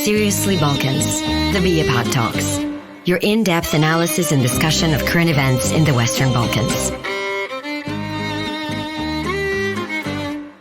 Seriously Balkans, the BiEPAG Talks, your in-depth analysis and discussion of current events in the Western Balkans.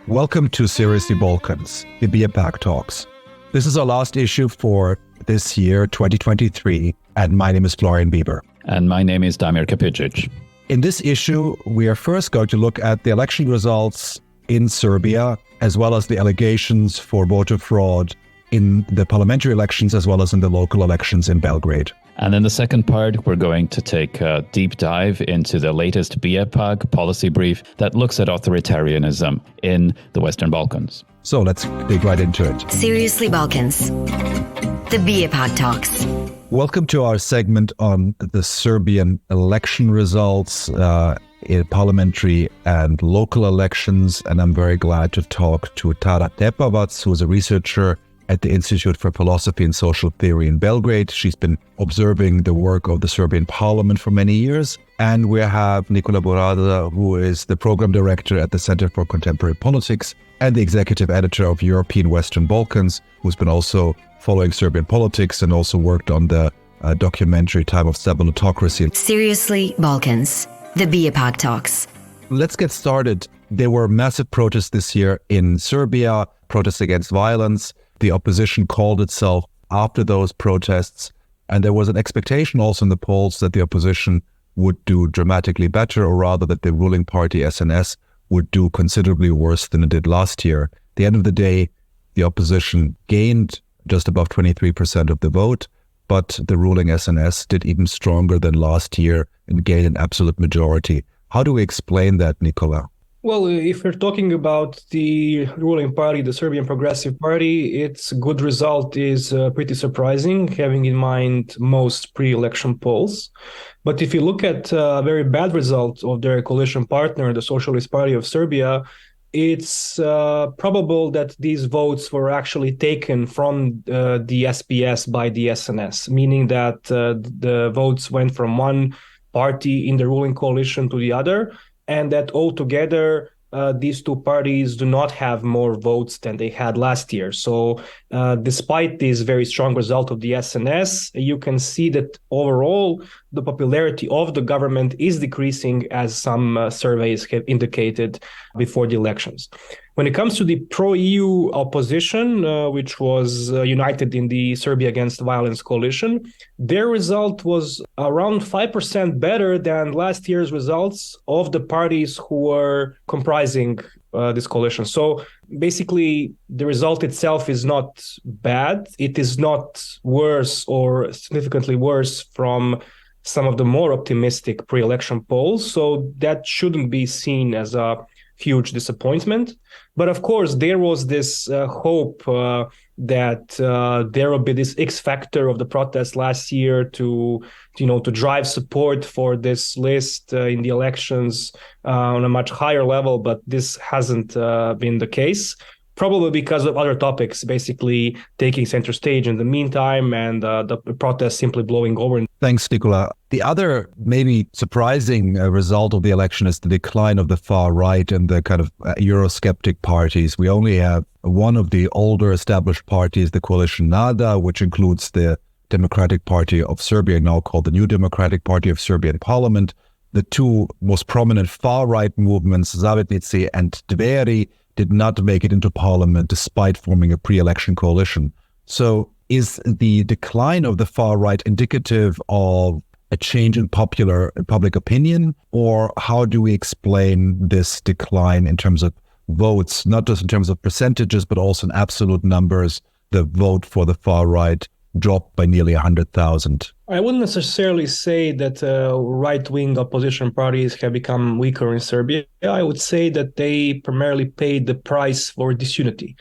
Welcome to Seriously Balkans, the BiEPAG Talks. This is our last issue for this year, 2023, and my name is Florian Bieber. And my name is Damir Kapidzic. In this issue, we are first going to look at the election results in Serbia, as well as the allegations for voter fraud in the parliamentary elections, as well as in the local elections in Belgrade. And in the second part, we're going to take a deep dive into the latest BiEPAG policy brief that looks at authoritarianism in the Western Balkans. So let's dig right into it. Seriously Balkans, the BiEPAG Talks. Welcome to our segment on the Serbian election results in parliamentary and local elections. And I'm very glad to talk to Tepavac, who is a researcher at the Institute for Philosophy and Social Theory in Belgrade. She's been observing the work of the Serbian parliament for many years. And we have Nikola Burazer, who is the program director at the Center for Contemporary Politics and the executive editor of European Western Balkans, who's been also following Serbian politics and also worked on the documentary Time of Stabilitocracy. Seriously Balkans, the BiEPAG Talks. Let's get started. There were massive protests this year in Serbia, protests against violence. The opposition called itself after those protests, and there was an expectation also in the polls that the opposition would do dramatically better, or rather that the ruling party SNS would do considerably worse than it did last year. At the end of the day, the opposition gained just above 23% of the vote, but the ruling SNS did even stronger than last year and gained an absolute majority. How do we explain that, Nikola? Well, if we're talking about the ruling party, the Serbian Progressive Party, its good result is pretty surprising, having in mind most pre-election polls. But if you look at a very bad result of their coalition partner, the Socialist Party of Serbia, it's probable that these votes were actually taken from the SPS by the SNS, meaning that the votes went from one party in the ruling coalition to the other, and that altogether these two parties do not have more votes than they had last year. So despite this very strong result of the SNS, you can see that overall the popularity of the government is decreasing, as some surveys have indicated before the elections. When it comes to the pro-EU opposition, which was united in the Serbia Against Violence coalition, their result was around 5% better than last year's results of the parties who were comprising this coalition. So basically, the result itself is not bad. It is not worse or significantly worse from some of the more optimistic pre-election polls. So that shouldn't be seen as a huge disappointment. But of course, there was this hope that there will be this X factor of the protest last year to drive support for this list in the elections on a much higher level. But this hasn't been the case, probably because of other topics basically taking center stage in the meantime, and the protest simply blowing over. Thanks, Nikola. The other maybe surprising result of the election is the decline of the far right and the kind of Eurosceptic parties. We only have one of the older established parties, the coalition NADA, which includes the Democratic Party of Serbia, now called the New Democratic Party of Serbia in Parliament. The two most prominent far-right movements, Zavetnici and Dveri, did not make it into parliament despite forming a pre-election coalition. So is the decline of the far right indicative of a change in public opinion, or how do we explain this decline in terms of votes, not just in terms of percentages, but also in absolute numbers? The vote for the far right dropped by nearly 100,000. I wouldn't necessarily say that right-wing opposition parties have become weaker in Serbia. I would say that they primarily paid the price for disunity.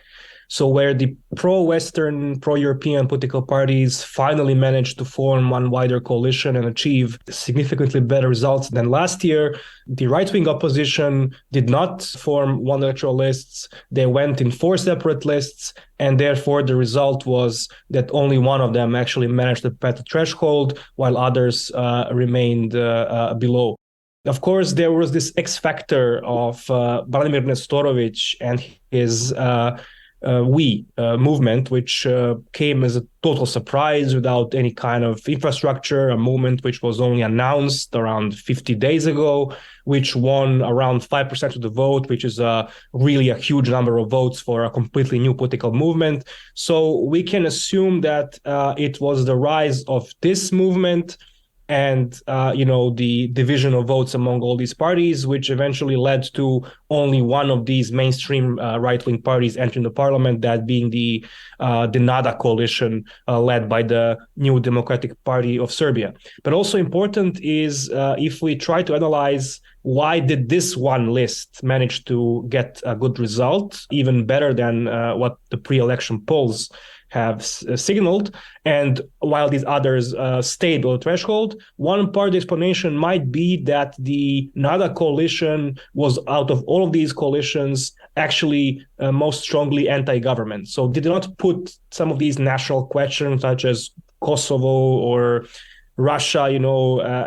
So where the pro-Western, pro-European political parties finally managed to form one wider coalition and achieve significantly better results than last year, the right-wing opposition did not form one electoral lists. They went in 4 separate lists, and therefore the result was that only one of them actually managed to pass the threshold, while others remained below. Of course, there was this X factor of Branimir Nestorovic and his We movement, which came as a total surprise without any kind of infrastructure, a movement which was only announced around 50 days ago, which won around 5% of the vote, which is really a huge number of votes for a completely new political movement. So we can assume that it was the rise of this movement and the division of votes among all these parties, which eventually led to only one of these mainstream right-wing parties entering the parliament, that being the NADA coalition led by the New Democratic Party of Serbia. But also important is if we try to analyze why did this one list manage to get a good result, even better than what the pre-election polls have signaled, and while these others stayed below the threshold. One part of the explanation might be that the NADA coalition was, out of all of these coalitions, actually most strongly anti-government. So did not put some of these national questions such as Kosovo or Russia,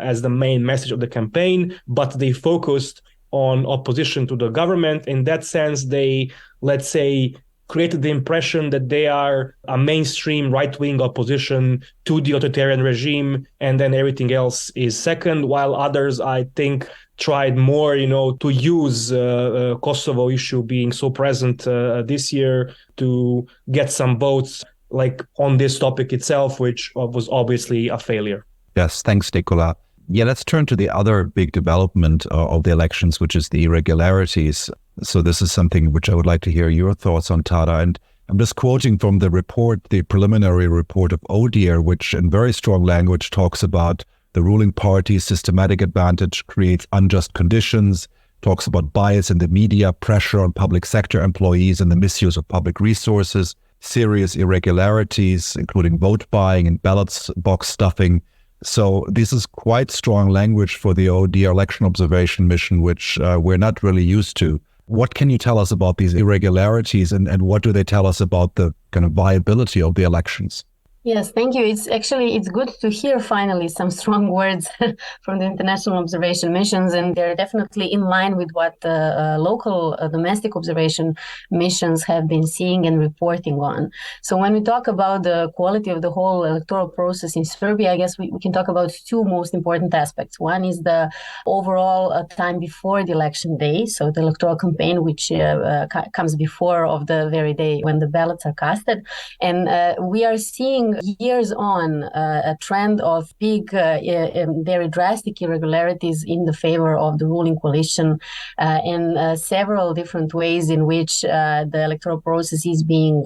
as the main message of the campaign, but they focused on opposition to the government. In that sense, they, let's say, created the impression that they are a mainstream right-wing opposition to the authoritarian regime, and then everything else is second, while others, I think, tried more, to use Kosovo issue being so present this year to get some votes, like on this topic itself, which was obviously a failure. Yes, thanks, Nikola. Yeah, let's turn to the other big development of the elections, which is the irregularities. So this is something which I would like to hear your thoughts on, Tada. And I'm just quoting from the report, the preliminary report of ODIHR, which in very strong language talks about the ruling party's systematic advantage creates unjust conditions, talks about bias in the media, pressure on public sector employees, and the misuse of public resources, serious irregularities, including vote buying and ballot box stuffing. So this is quite strong language for the ODIHR election observation mission, which we're not really used to. What can you tell us about these irregularities, and what do they tell us about the kind of viability of the elections? Yes, thank you. It's good to hear finally some strong words from the international observation missions, and they're definitely in line with what the local domestic observation missions have been seeing and reporting on. So when we talk about the quality of the whole electoral process in Serbia, I guess we can talk about two most important aspects. One is the overall time before the election day, so the electoral campaign, which comes before of the very day when the ballots are casted. And we are seeing years on a trend of big, very drastic irregularities in the favor of the ruling coalition, and several different ways in which the electoral process is being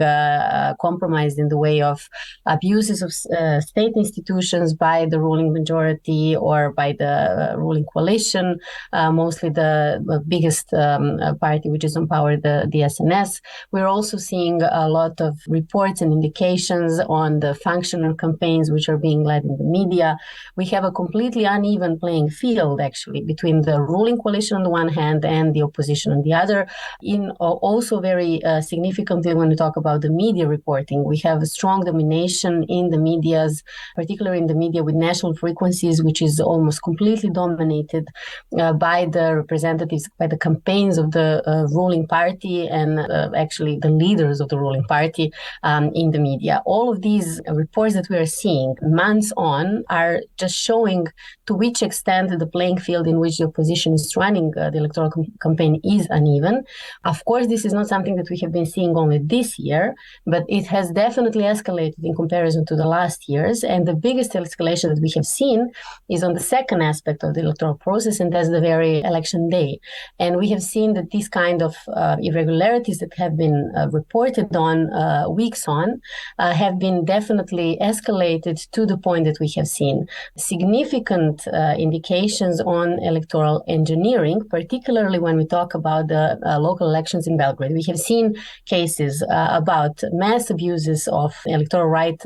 compromised in the way of abuses of state institutions by the ruling majority or by the ruling coalition, mostly the biggest party which is on power, the SNS. We're also seeing a lot of reports and indications on the functional campaigns which are being led in the media. We have a completely uneven playing field, actually, between the ruling coalition on the one hand and the opposition on the other. In also very significantly, when we talk about the media reporting, we have a strong domination in the medias, particularly in the media with national frequencies, which is almost completely dominated by the representatives, by the campaigns of the ruling party and actually the leaders of the ruling party in the media. All of these reports that we are seeing months on are just showing to which extent the playing field in which the opposition is running the electoral campaign is uneven. Of course, this is not something that we have been seeing only this year, but it has definitely escalated in comparison to the last years. And the biggest escalation that we have seen is on the second aspect of the electoral process, and that's the very election day. And we have seen that these kind of irregularities that have been reported on weeks on have been definitely escalated to the point that we have seen significant indications on electoral engineering, particularly when we talk about the local elections in Belgrade. We have seen cases about mass abuses of electoral right,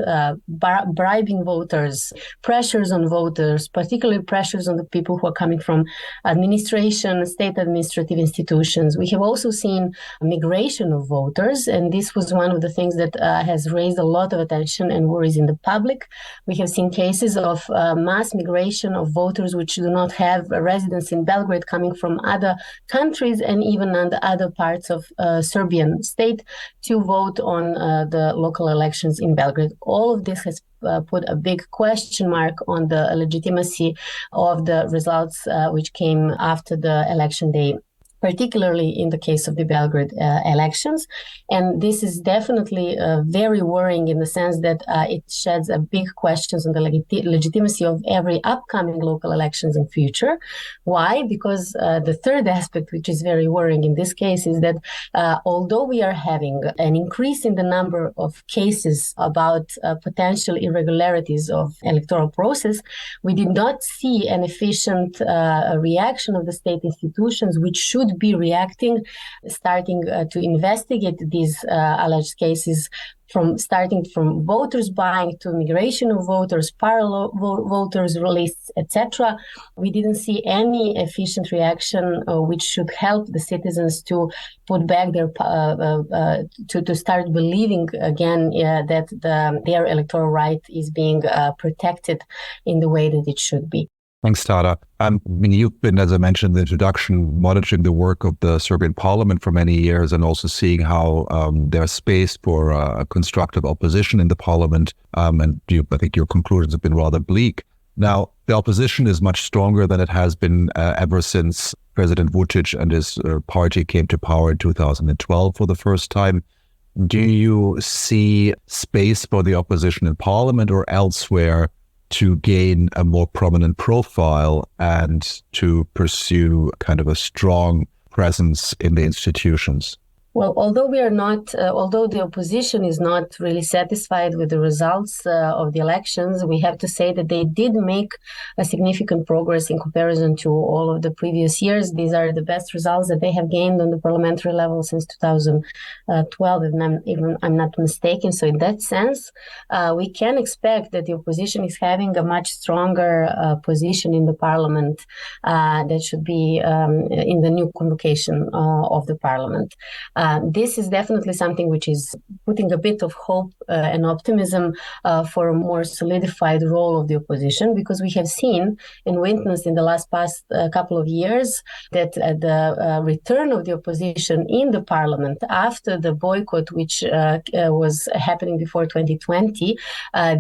bribing voters, pressures on voters, particularly pressures on the people who are coming from administration, state administrative institutions. We have also seen migration of voters, and this was one of the things that has raised a lot of attention and worries in the public. We have seen cases of mass migration of voters which do not have a residence in Belgrade coming from other countries and even on the other parts of Serbian state to vote on the local elections in Belgrade. All of this has put a big question mark on the legitimacy of the results which came after the election day, particularly in the case of the Belgrade elections. And this is definitely very worrying in the sense that it sheds a big questions on the legitimacy of every upcoming local elections in future. Why? Because the third aspect, which is very worrying in this case, is that although we are having an increase in the number of cases about potential irregularities of electoral process, we did not see an efficient reaction of the state institutions, which should be reacting, starting to investigate these alleged cases, starting from voters buying to migration of voters, parallel voters lists, etc. We didn't see any efficient reaction which should help the citizens to put back their to start believing again that their electoral right is being protected in the way that it should be. Thanks, Tara. I mean, you've been, as I mentioned in the introduction, monitoring the work of the Serbian parliament for many years and also seeing how there's space for constructive opposition in the parliament. And I think your conclusions have been rather bleak. Now, the opposition is much stronger than it has been ever since President Vučić and his party came to power in 2012 for the first time. Do you see space for the opposition in parliament or elsewhere to gain a more prominent profile and to pursue kind of a strong presence in the institutions? Well, although the opposition is not really satisfied with the results of the elections, we have to say that they did make a significant progress in comparison to all of the previous years. These are the best results that they have gained on the parliamentary level since 2012, if I'm not mistaken. So in that sense, we can expect that the opposition is having a much stronger position in the parliament that should be in the new convocation of the parliament. This is definitely something which is putting a bit of hope and optimism for a more solidified role of the opposition, because we have seen and witnessed in the past couple of years that the return of the opposition in the parliament after the boycott, which was happening before 2020,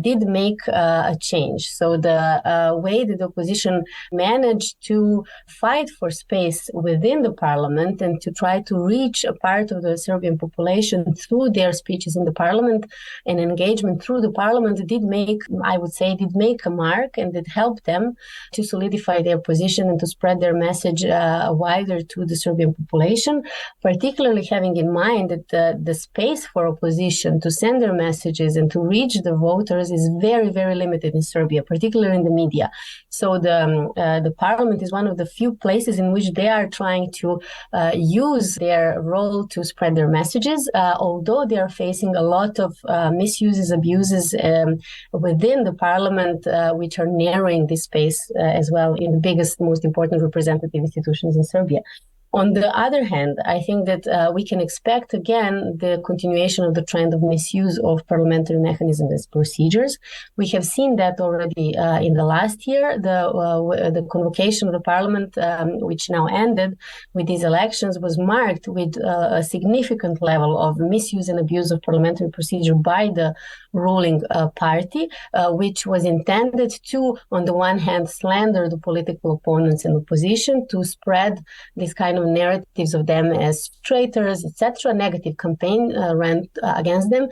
did make a change. So the way that the opposition managed to fight for space within the parliament and to try to reach a part of the Serbian population through their speeches in the parliament and engagement through the parliament did make a mark, and it helped them to solidify their position and to spread their message wider to the Serbian population, particularly having in mind that the space for opposition to send their messages and to reach the voters is very, very limited in Serbia, particularly in the media. So the parliament is one of the few places in which they are trying to use their role to spread their messages, although they are facing a lot of misuses, abuses within the parliament, which are narrowing this space as well in the biggest, most important representative institutions in Serbia. On the other hand, I think that we can expect, again, the continuation of the trend of misuse of parliamentary mechanisms and procedures. We have seen that already in the last year. The convocation of the parliament, which now ended with these elections, was marked with a significant level of misuse and abuse of parliamentary procedure by the ruling party, which was intended to, on the one hand, slander the political opponents in opposition, to spread this kind of narratives of them as traitors, etc., negative campaign ran against them,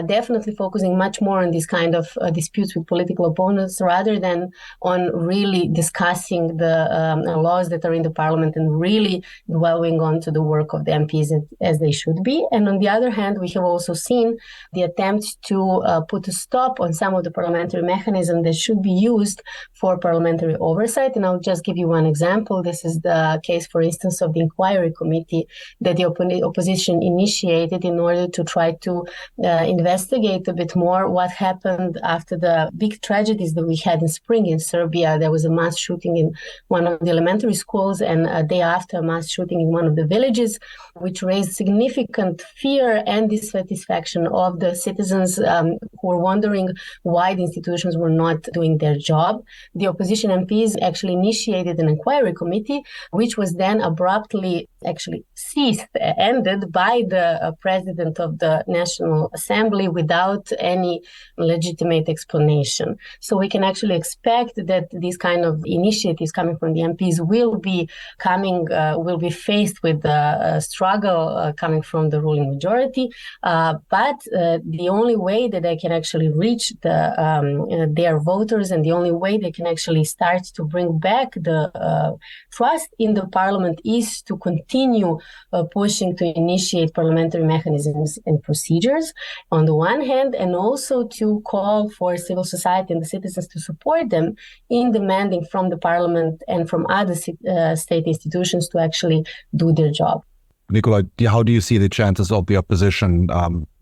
definitely focusing much more on this kind of disputes with political opponents rather than on really discussing the laws that are in the parliament and really dwelling onto the work of the MPs as they should be. And on the other hand, we have also seen the attempt to put a stop on some of the parliamentary mechanisms that should be used for parliamentary oversight. And I'll just give you one example. This is the case, for instance, of the inquiry committee that the opposition initiated in order to try to investigate a bit more what happened after the big tragedies that we had in spring in Serbia. There was a mass shooting in one of the elementary schools, and a day after, a mass shooting in one of the villages, which raised significant fear and dissatisfaction of the citizens and who were wondering why the institutions were not doing their job. The opposition MPs actually initiated an inquiry committee, which was then abruptly actually ended by the president of the National Assembly without any legitimate explanation. So we can actually expect that these kind of initiatives coming from the MPs will be faced with the struggle coming from the ruling majority. But the only way that they can actually reach their voters, and the only way they can actually start to bring back the trust in the parliament, is to continue pushing to initiate parliamentary mechanisms and procedures on the one hand, and also to call for civil society and the citizens to support them in demanding from the parliament and from other state institutions to actually do their job. Nikola, how do you see the chances of the opposition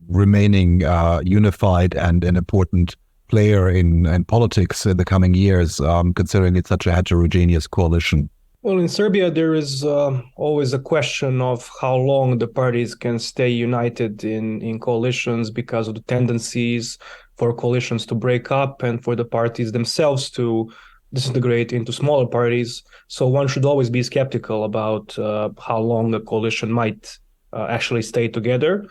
remaining unified and an important player in politics in the coming years, considering it's such a heterogeneous coalition? Well, in Serbia, there is always a question of how long the parties can stay united in coalitions, because of the tendencies for coalitions to break up and for the parties themselves to disintegrate into smaller parties. So one should always be skeptical about how long a coalition might actually stay together.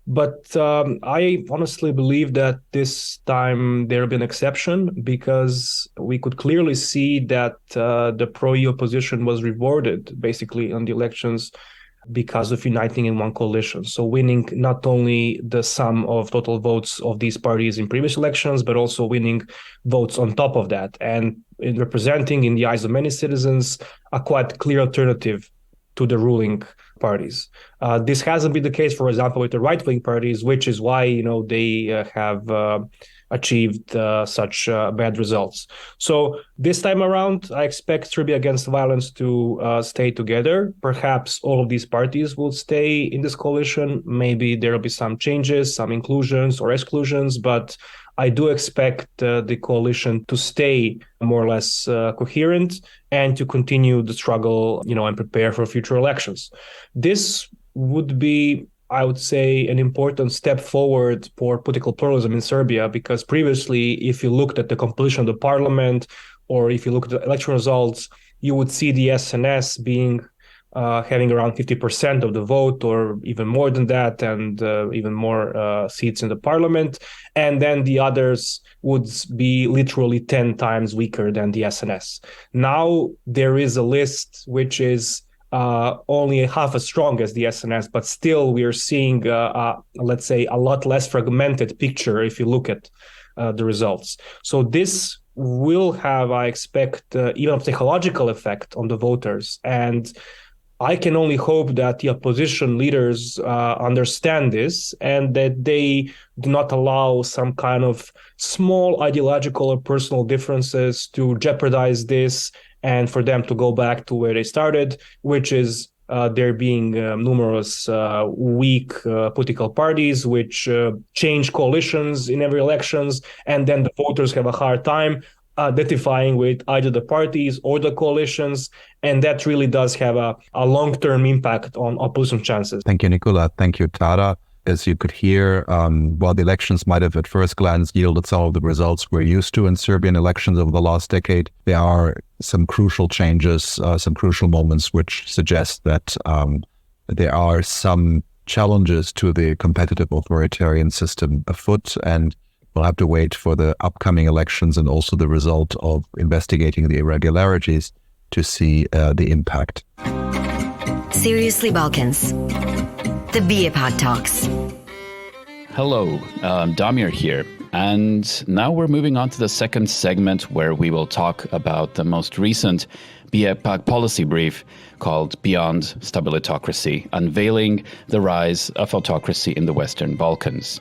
But I honestly believe that this time there will be an exception, because we could clearly see that the pro-EU opposition was rewarded basically on the elections because of uniting in one coalition. So winning not only the sum of total votes of these parties in previous elections, but also winning votes on top of that, and in representing, in the eyes of many citizens, a quite clear alternative to the ruling parties. This hasn't been the case, for example, with the right-wing parties, which is why they have achieved such bad results. So this time around, I expect Serbia Against Violence to stay together. Perhaps all of these parties will stay in this coalition. Maybe there will be some changes, some inclusions or exclusions, but I do expect the coalition to stay more or less coherent and to continue the struggle, and prepare for future elections. This would be, I would say, an important step forward for political pluralism in Serbia, because previously, if you looked at the composition of the parliament, or if you look at the election results, you would see the SNS being having around 50% of the vote, or even more than that, and even more seats in the parliament. And then the others would be literally 10 times weaker than the SNS. Now there is a list which is only half as strong as the SNS, but still we are seeing, let's say, a lot less fragmented picture if you look at the results. So this will have, I expect, even a psychological effect on the voters. And I can only hope that the opposition leaders understand this, and that they do not allow some kind of small ideological or personal differences to jeopardize this, and for them to go back to where they started, which is there being numerous weak political parties which change coalitions in every elections, and then the voters have a hard time identifying with either the parties or the coalitions, and that really does have a long-term impact on opposition chances. Thank you, Nikola. Thank you, Tara. As you could hear, while the elections might have at first glance yielded some of the results we're used to in Serbian elections over the last decade, there are some crucial changes, some crucial moments which suggest that there are some challenges to the competitive authoritarian system afoot, and we'll have to wait for the upcoming elections and also the result of investigating the irregularities to see the impact. Seriously Balkans, the BiEPAG Talks. Hello, Damir here. And now we're moving on to the second segment, where we will talk about the most recent BiEPAG policy brief called Beyond Stabilitocracy, Unveiling the Rise of Autocracy in the Western Balkans.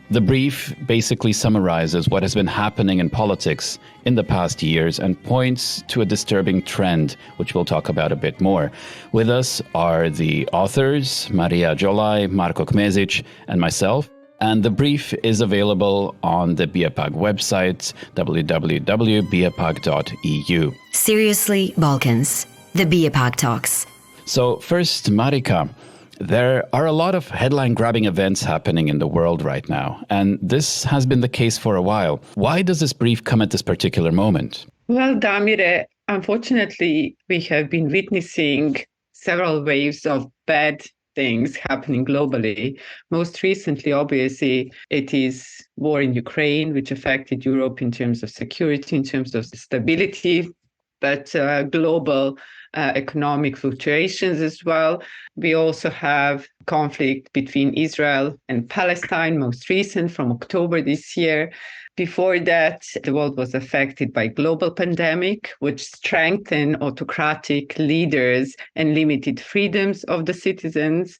The brief basically summarizes what has been happening in politics in the past years and points to a disturbing trend, which we'll talk about a bit more. With us are the authors, Marika, Djolai, Marko, Kmezic, and myself. And the brief is available on the BiEPAG website, www.biepag.eu. Seriously Balkans, the BiEPAG Talks. So first, Marika, There are a lot of headline-grabbing events happening in the world right now, and this has been the case for a while. Why does this brief come at this particular moment? Well, Damir, unfortunately, we have been witnessing several waves of bad things happening globally. Most recently, obviously, it is war in Ukraine, which affected Europe in terms of security, in terms of stability, but global economic fluctuations as well. We also have conflict between Israel and Palestine, most recent from October this year. Before that, the world was affected by global pandemic, which strengthened autocratic leaders and limited freedoms of the citizens.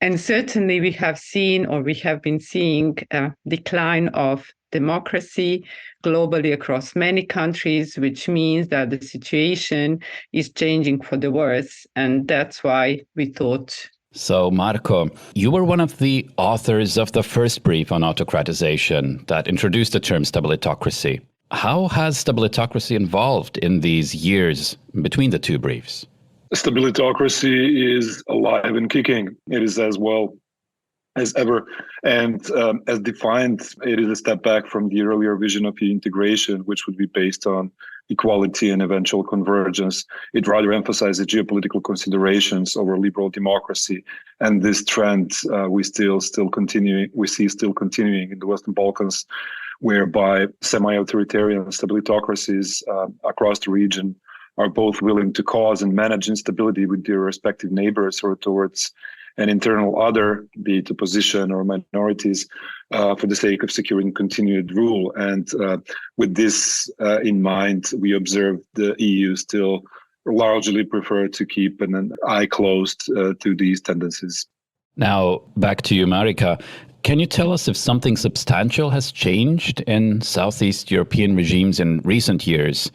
And certainly we have been seeing a decline of democracy globally across many countries, which means that the situation is changing for the worse. And that's why we thought. So, Marko, you were one of the authors of the first brief on autocratization that introduced the term stabilitocracy. How has stabilitocracy evolved in these years between the two briefs? Stabilitocracy is alive and kicking. It is as well as ever. And as defined, it is a step back from the earlier vision of integration, which would be based on equality and eventual convergence. It rather emphasizes geopolitical considerations over liberal democracy. And this trend we see still continuing in the Western Balkans, whereby semi-authoritarian stabilitocracies across the region are both willing to cause and manage instability with their respective neighbors or towards an internal other, be it opposition or minorities, for the sake of securing continued rule. And with this in mind, we observe the EU still largely prefer to keep an eye closed to these tendencies. Now, back to you, Marika. Can you tell us if something substantial has changed in Southeast European regimes in recent years?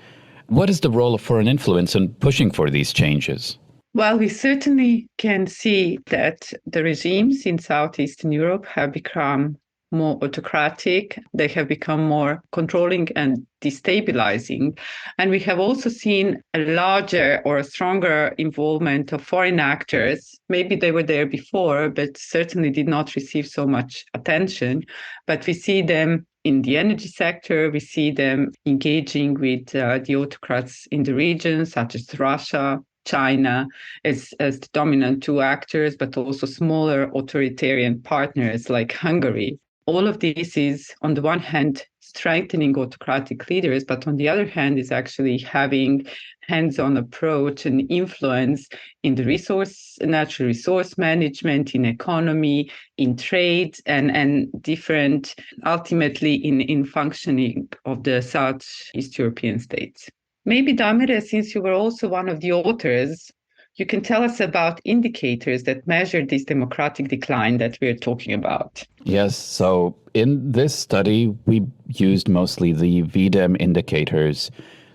What is the role of foreign influence in pushing for these changes? Well, we certainly can see that the regimes in Southeastern Europe have become more autocratic. They have become more controlling and destabilizing. And we have also seen a larger or a stronger involvement of foreign actors. Maybe they were there before, but certainly did not receive so much attention. But we see them in the energy sector. We see them engaging with the autocrats in the region, such as Russia, China, as the dominant two actors, but also smaller authoritarian partners like Hungary. All of this is, on the one hand, strengthening autocratic leaders, but on the other hand, is actually having hands-on approach and influence in the natural resource management, in economy, in trade, and different, ultimately in functioning of the Southeast European states. Maybe, Damir, since you were also one of the authors, you can tell us about indicators that measure this democratic decline that we're talking about. Yes, so in this study, we used mostly the VDEM indicators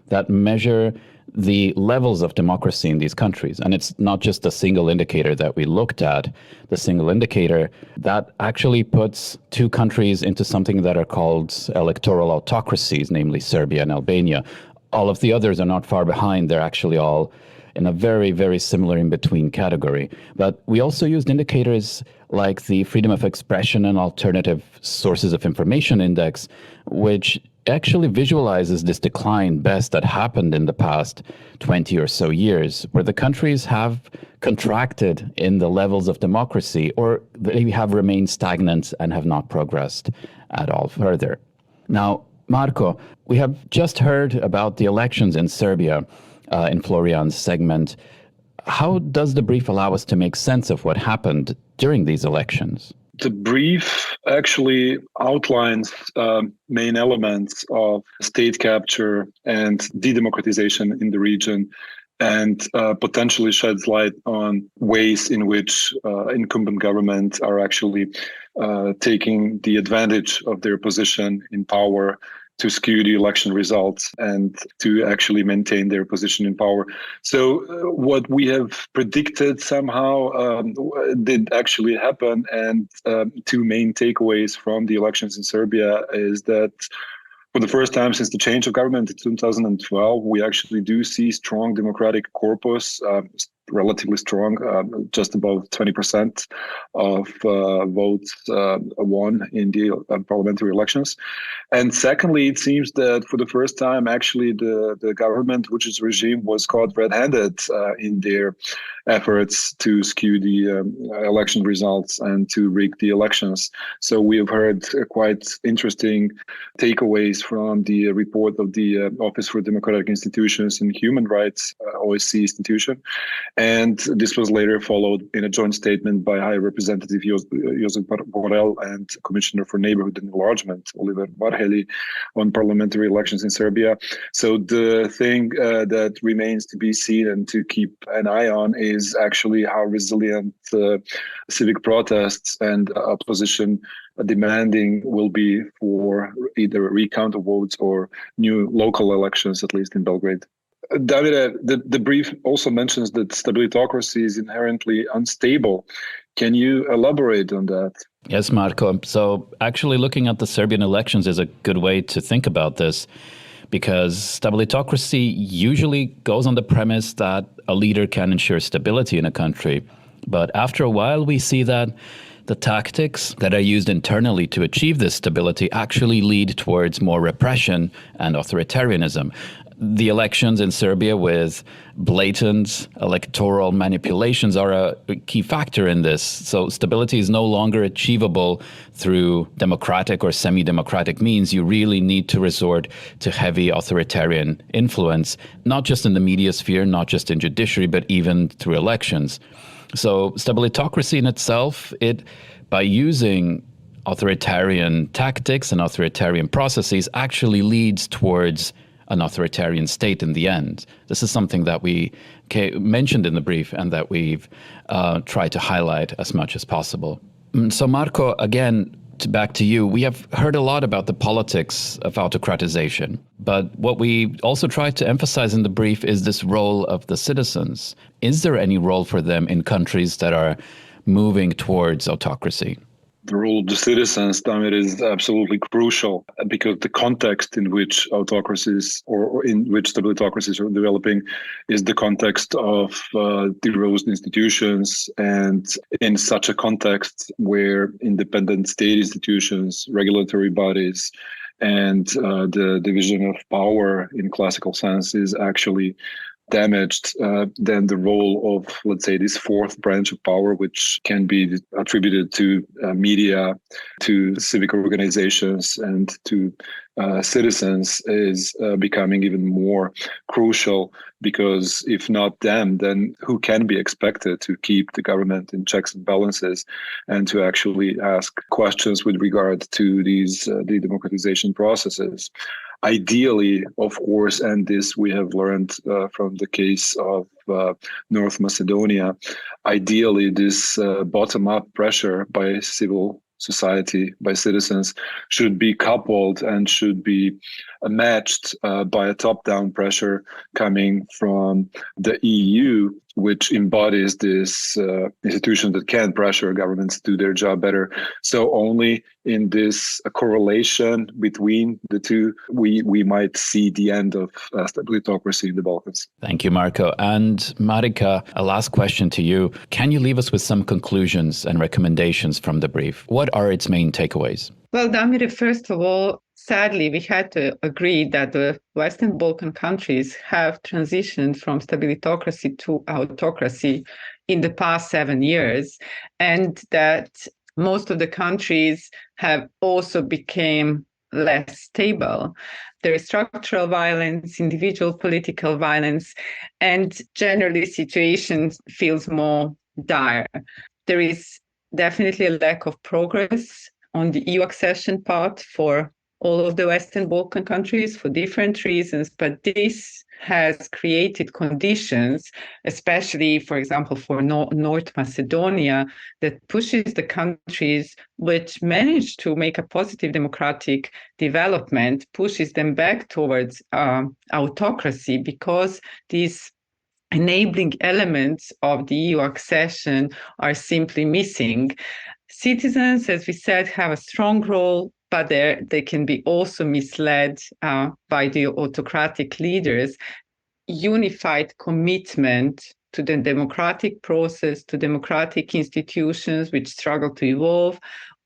that measure the levels of democracy in these countries. And it's not just a single indicator that we looked at. The single indicator that actually puts two countries into something that are called electoral autocracies, namely Serbia and Albania. All of the others are not far behind. They're actually all in a very, very similar in-between category. But we also used indicators like the Freedom of Expression and Alternative Sources of Information Index, which actually visualizes this decline best that happened in the past 20 or so years, where the countries have contracted in the levels of democracy, or they have remained stagnant and have not progressed at all further. Now, Marko, we have just heard about the elections in Serbia in Florian's segment. How does the brief allow us to make sense of what happened during these elections? The brief actually outlines main elements of state capture and de-democratization in the region, and potentially sheds light on ways in which incumbent governments are actually taking the advantage of their position in power to skew the election results and to actually maintain their position in power. So what we have predicted somehow did actually happen. And two main takeaways from the elections in Serbia is that for the first time since the change of government in 2012, we actually do see strong democratic corpus relatively strong, just above 20% of votes won in the parliamentary elections. And secondly, it seems that for the first time, actually, the government, which is regime, was caught red-handed in their efforts to skew the election results and to rig the elections. So we have heard quite interesting takeaways from the report of the Office for Democratic Institutions and Human Rights, OSCE institution. And this was later followed in a joint statement by High Representative Josep Borrell and Commissioner for Neighborhood and Enlargement, Oliver Varhelyi, on parliamentary elections in Serbia. So the thing that remains to be seen and to keep an eye on is actually how resilient civic protests and opposition demanding will be for either a recount of votes or new local elections, at least in Belgrade. Damir, the brief also mentions that stabilitocracy is inherently unstable. Can you elaborate on that? Yes, Marko. So actually looking at the Serbian elections is a good way to think about this, because stabilitocracy usually goes on the premise that a leader can ensure stability in a country. But after a while, we see that the tactics that are used internally to achieve this stability actually lead towards more repression and authoritarianism. The elections in Serbia with blatant electoral manipulations are a key factor in this. So stability is no longer achievable through democratic or semi-democratic means. You really need to resort to heavy authoritarian influence, not just in the media sphere, not just in judiciary, but even through elections. So stabilitocracy in itself, by using authoritarian tactics and authoritarian processes, actually leads towards an authoritarian state in the end. This is something that we mentioned in the brief and that we've tried to highlight as much as possible. So Marko, again, back to you. We have heard a lot about the politics of autocratization, but what we also tried to emphasize in the brief is this role of the citizens. Is there any role for them in countries that are moving towards autocracy? The role of the citizens, Damir, is absolutely crucial, because the context in which autocracies or in which stabilitocracies are developing is the context of derosed institutions. And in such a context where independent state institutions, regulatory bodies, and the division of power in classical sense is actually damaged, then the role of, let's say, this fourth branch of power, which can be attributed to media, to civic organizations, and to citizens, is becoming even more crucial, because if not them, then who can be expected to keep the government in checks and balances and to actually ask questions with regard to these the democratization processes? Ideally, of course, and this we have learned from the case of North Macedonia, ideally this bottom-up pressure by civil society, by citizens, should be coupled and should be matched by a top-down pressure coming from the EU, which embodies this institution that can pressure governments to do their job better. So only in this correlation between the two, we might see the end of stabilitocracy in the Balkans. Thank you, Marko. And Marika, a last question to you. Can you leave us with some conclusions and recommendations from the brief? What are its main takeaways? Well, Damir, first of all, sadly, we had to agree that the Western Balkan countries have transitioned from stabilitocracy to autocracy in the past 7 years, and that most of the countries have also become less stable. There is structural violence, individual political violence, and generally situation feels more dire. There is definitely a lack of progress on the EU accession part for all of the Western Balkan countries for different reasons, but this has created conditions, especially, for example, for North Macedonia, that pushes the countries which managed to make a positive democratic development, pushes them back towards autocracy, because these enabling elements of the EU accession are simply missing. Citizens, as we said, have a strong role, but they can be also misled by the autocratic leaders. Unified commitment to the democratic process, to democratic institutions which struggle to evolve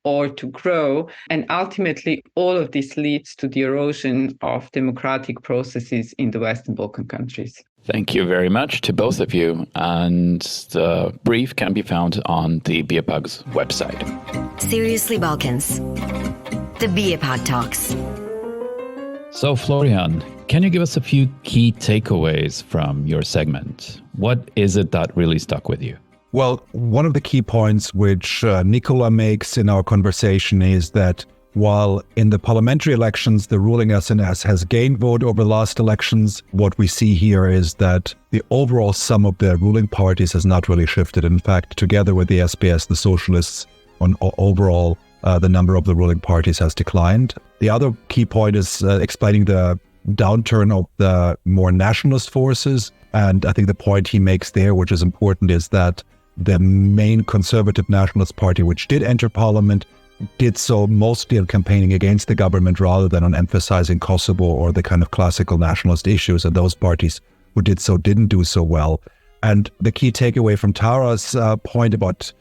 or to grow. And ultimately, all of this leads to the erosion of democratic processes in the Western Balkan countries. Thank you very much to both of you. And the brief can be found on the BiEPAG's website. Seriously Balkans. The BiEPAG Talks. So, Florian, can you give us a few key takeaways from your segment? What is it that really stuck with you? Well, one of the key points which Nikola makes in our conversation is that while in the parliamentary elections, the ruling SNS has gained vote over the last elections, what we see here is that the overall sum of the ruling parties has not really shifted. In fact, together with the SPS, the socialists, on overall, the number of the ruling parties has declined. The other key point is explaining the downturn of the more nationalist forces. And I think the point he makes there, which is important, is that the main conservative nationalist party, which did enter parliament, did so mostly on campaigning against the government rather than on emphasizing Kosovo or the kind of classical nationalist issues. And those parties who did so didn't do so well. And the key takeaway from Tara's point about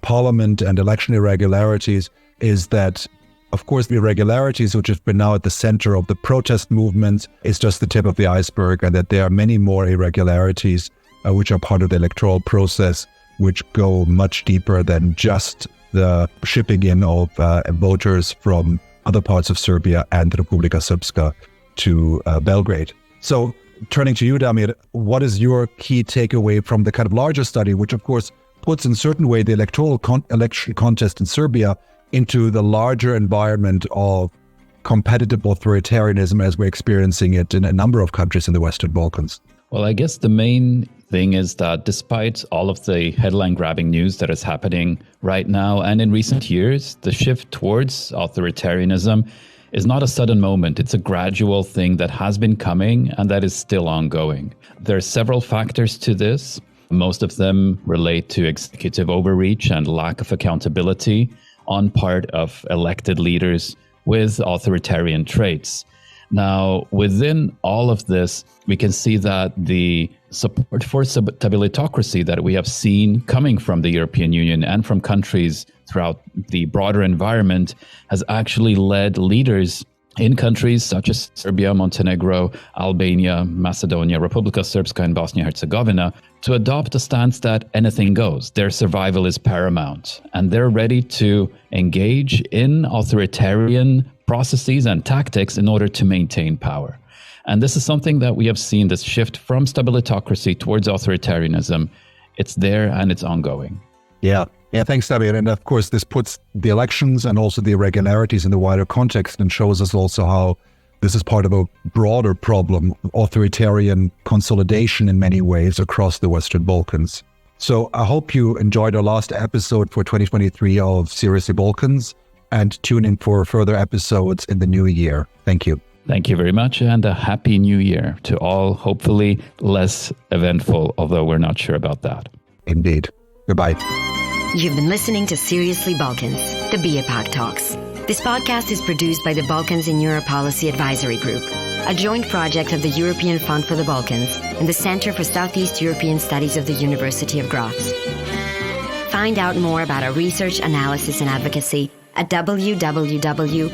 parliament and election irregularities is that, of course, the irregularities, which have been now at the center of the protest movement, is just the tip of the iceberg, and that there are many more irregularities which are part of the electoral process, which go much deeper than just the shipping in of voters from other parts of Serbia and Republika Srpska to Belgrade. So turning to you, Damir, what is your key takeaway from the kind of larger study, which of course puts in certain way the electoral election contest in Serbia into the larger environment of competitive authoritarianism as we're experiencing it in a number of countries in the Western Balkans? Well, I guess the main thing is that despite all of the headline-grabbing news that is happening right now and in recent years, the shift towards authoritarianism is not a sudden moment. It's a gradual thing that has been coming and that is still ongoing. There are several factors to this. Most of them relate to executive overreach and lack of accountability on part of elected leaders with authoritarian traits. Now, within all of this, we can see that the support for stabilitocracy that we have seen coming from the European Union and from countries throughout the broader environment has actually led leaders in countries such as Serbia, Montenegro, Albania, Macedonia, Republika Srpska, and Bosnia-Herzegovina to adopt a stance that anything goes. Their survival is paramount, and they're ready to engage in authoritarian processes and tactics in order to maintain power. And this is something that we have seen, this shift from stabilitocracy towards authoritarianism. It's there and it's ongoing. Yeah, thanks, Damir. And of course, this puts the elections and also the irregularities in the wider context and shows us also how this is part of a broader problem, authoritarian consolidation in many ways across the Western Balkans. So I hope you enjoyed our last episode for 2023 of Seriously Balkans, and tune in for further episodes in the new year. Thank you. Thank you very much, and a happy new year to all. Hopefully less eventful, although we're not sure about that. Indeed. Goodbye. You've been listening to Seriously Balkans, the BiEPAG Talks. This podcast is produced by the Balkans in Europe Policy Advisory Group, a joint project of the European Fund for the Balkans and the Center for Southeast European Studies of the University of Graz. Find out more about our research, analysis, and advocacy at www.biepag.eu.